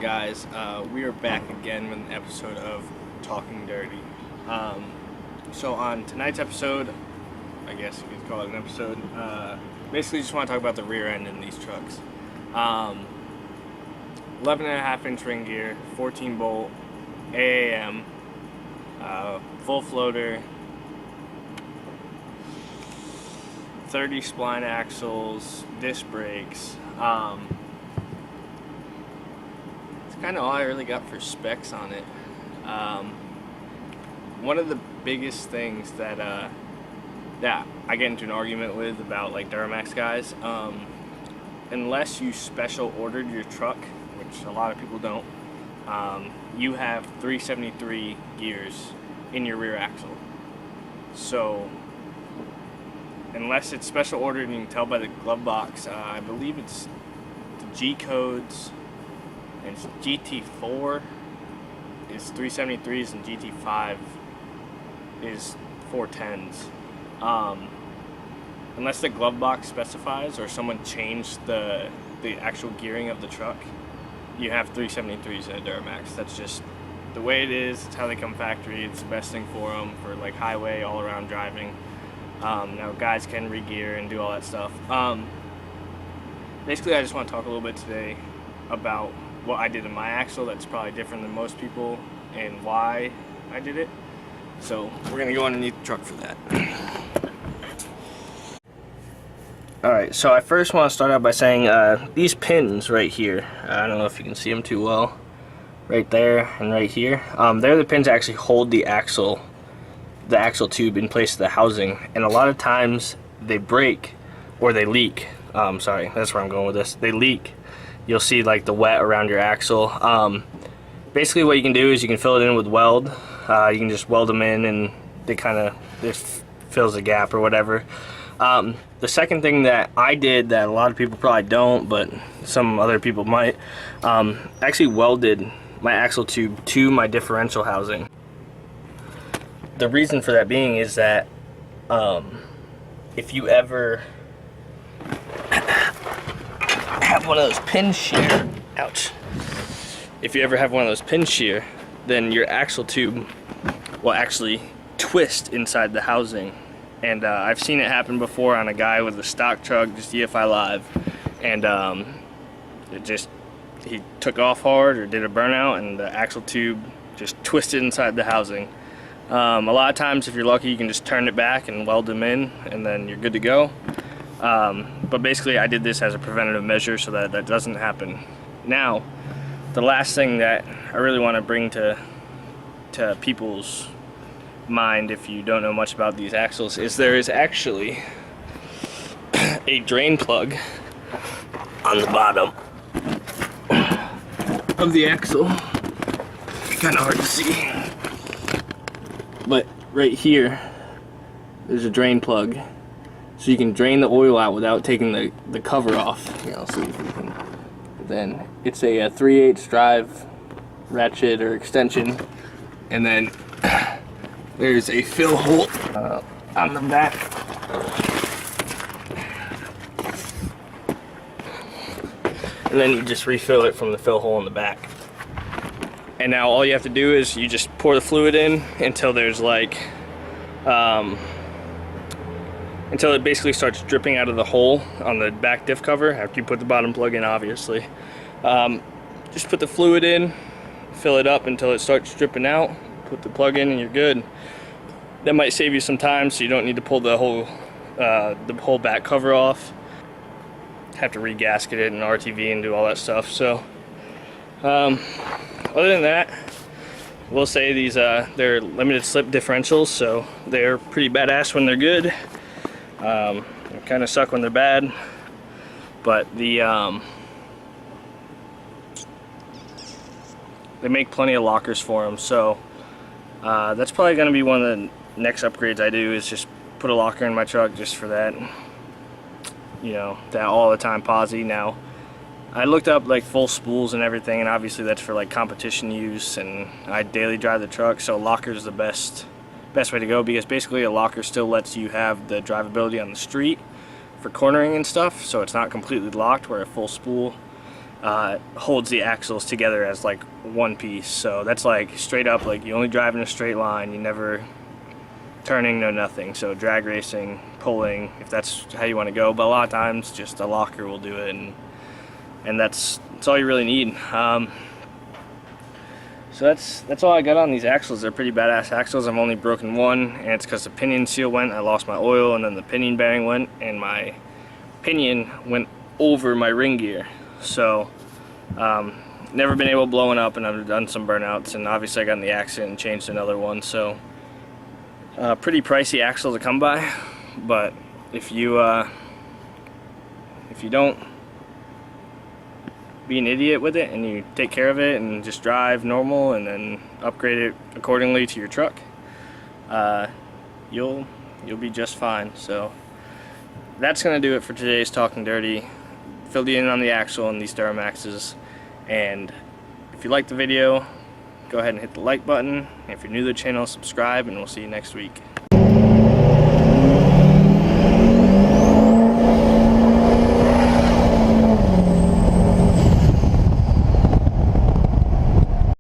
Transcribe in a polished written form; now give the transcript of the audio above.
guys? We are back again with an episode of Talking Dirty. So on tonight's episode, I guess you could call it an episode, basically just want to talk about the rear end in these trucks. 11.5 inch ring gear, 14 bolt, AAM, full floater, 30 spline axles, disc brakes. It's kind of all I really got for specs on it. One of the biggest things that I get into an argument with about like Duramax guys, unless you special ordered your truck, which a lot of people don't, you have 373 gears in your rear axle. So unless it's special ordered and you can tell by the glove box, I believe it's the G codes, and it's GT4 is 373s and GT5 is 410s. Unless the glove box specifies or someone changed the actual gearing of the truck, you have 373s in a Duramax. That's just the way it is. It's how they come factory. It's the best thing for them for like highway all around driving. Now guys can re-gear and do all that stuff. Basically I just want to talk a little bit today about what I did in my axle that's probably different than most people and why I did it. So we're gonna go underneath the truck for that. Alright, so I first want to start out by saying these pins right here, I don't know if you can see them too well, right there and right here, they're the pins that actually hold the axle tube in place of the housing, and a lot of times they break or they leak. Sorry, that's where I'm going with this. They leak. You'll see like the wet around your axle. Basically what you can do is you can fill it in with weld. You can just weld them in and it fills the gap or whatever. The second thing that I did that a lot of people probably don't, but some other people might, actually welded my axle tube to my differential housing. The reason for that being is that if you ever have one of those pin shear, ouch, if you ever have one of those pin shear, then your axle tube will actually twist inside the housing. And I've seen it happen before on a guy with a stock truck, just EFI Live, and he took off hard or did a burnout and the axle tube just twisted inside the housing. A lot of times if you're lucky you can just turn it back and weld them in and then you're good to go. But basically I did this as a preventative measure so that that doesn't happen. Now, the last thing that I really want to bring to people's mind, if you don't know much about these axles, is there is actually a drain plug on the bottom of the axle. Kind of hard to see, but right here there's a drain plug, so you can drain the oil out without taking the cover off. Here, I'll see if we can. Then it's a 3/8 drive ratchet or extension, and then there's a fill hole on the back. And then you just refill it from the fill hole in the back. And now all you have to do is you just pour the fluid in until there's like, until it basically starts dripping out of the hole on the back diff cover after you put the bottom plug in, obviously. Just put the fluid in, fill it up until it starts dripping out, put the plug in and you're good. That might save you some time so you don't need to pull the whole back cover off. Have to re-gasket it and RTV and do all that stuff. So other than that, we'll say these they're limited slip differentials, so they're pretty badass when they're good. They kind of suck when they're bad, but they make plenty of lockers for them. So that's probably going to be one of the next upgrades I do, is just put a locker in my truck just for that, you know, that all the time posi. Now I looked up like full spools and everything, and obviously that's for like competition use, and I daily drive the truck, so locker is the best way to go, because basically a locker still lets you have the drivability on the street for cornering and stuff, so it's not completely locked, where a full spool holds the axles together as like one piece. So that's like straight up, like you only drive in a straight line, you never turning, no nothing. So drag racing, pulling, if that's how you want to go, but a lot of times just a locker will do it, and that's all you really need. So that's all I got on these axles. They're pretty badass axles. I've only broken one, and it's because the pinion seal went, I lost my oil, and then the pinion bearing went, and my pinion went over my ring gear. So never been able to blow it up, and I've done some burnouts, and obviously I got in the accident and changed another one. So pretty pricey axle to come by, but if you don't be an idiot with it and you take care of it and just drive normal and then upgrade it accordingly to your truck, you'll be just fine. So that's gonna do it for today's Talking Dirty. Filled you in on the axle and these Duramaxes, and if you liked the video, go ahead and hit the like button. If you're new to the channel, subscribe, and we'll see you next week.